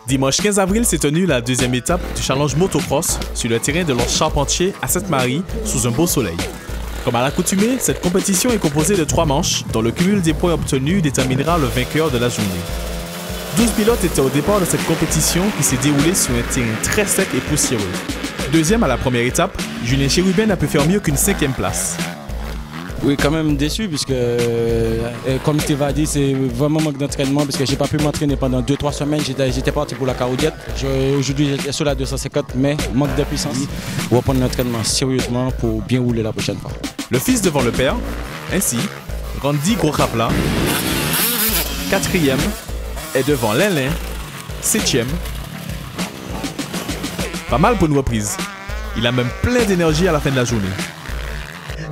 Dimanche 15 avril s'est tenue la deuxième étape du challenge motocross sur le terrain de l'Anse Charpentier à Sainte-Marie sous un beau soleil. Comme à l'accoutumée, cette compétition est composée de 3 manches dont le cumul des points obtenus déterminera le vainqueur de la journée. 12 pilotes étaient au départ de cette compétition qui s'est déroulée sur un terrain très sec et poussiéreux. Deuxième à la première étape, Julien Chérubin n'a pu faire mieux qu'une 5e place. Oui, quand même déçu puisque, comme tu vas dire, c'est vraiment manque d'entraînement parce que j'ai pas pu m'entraîner pendant 2-3 semaines. J'étais parti pour la carodiette. Aujourd'hui, j'étais sur la 250, mais manque de puissance. On va prendre l'entraînement sérieusement pour bien rouler la prochaine fois. Le fils devant le père, ainsi, Randy Grocapla, 4e, est devant Lélin, 7e. Pas mal pour une reprise. Il a même plein d'énergie à la fin de la journée.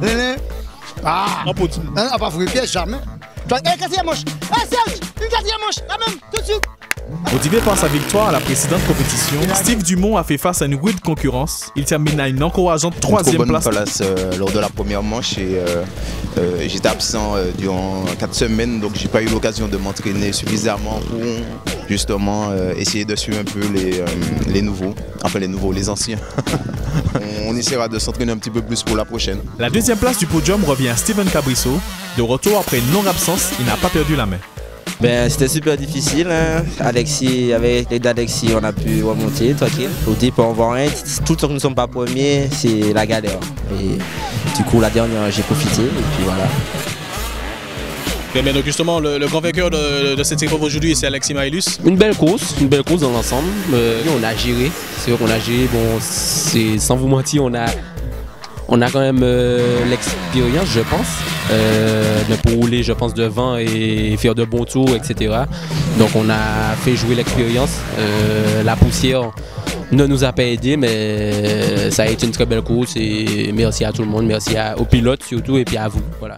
Lélin, pas fouiller piège jamais. Quatrième manche. Serge, une 4e manche, la même, tout de suite. Motivé par sa victoire à la précédente compétition, Steve Dumont a fait face à une rude concurrence. Il termine à une encourageante 3e place. Lors de la première manche et j'étais absent durant 4 semaines, donc j'ai pas eu l'occasion de m'entraîner suffisamment pour justement essayer de suivre un peu les anciens. On essaiera de s'entraîner un petit peu plus pour la prochaine. La 2e place du podium revient à Steven Cabrisso. De retour après une longue absence, il n'a pas perdu la main. C'était super difficile. Hein. Alexis, avec l'aide d'Alexis, on a pu remonter tranquille. Au départ, on voit rien. Tout le temps que nous ne sommes pas premiers, c'est la galère. Et du coup, la dernière, j'ai profité. Et puis voilà. Donc justement, le grand vainqueur de cette épreuve aujourd'hui, c'est Alexis Maïlus. Une belle course dans l'ensemble. On a géré. C'est vrai qu'on a géré. Bon, sans vous mentir, on a quand même l'expérience, je pense, pour rouler, je pense, devant et faire de bons tours, etc. Donc on a fait jouer l'expérience. La poussière ne nous a pas aidés, mais ça a été une très belle course et merci à tout le monde, merci aux pilotes surtout et puis à vous. Voilà.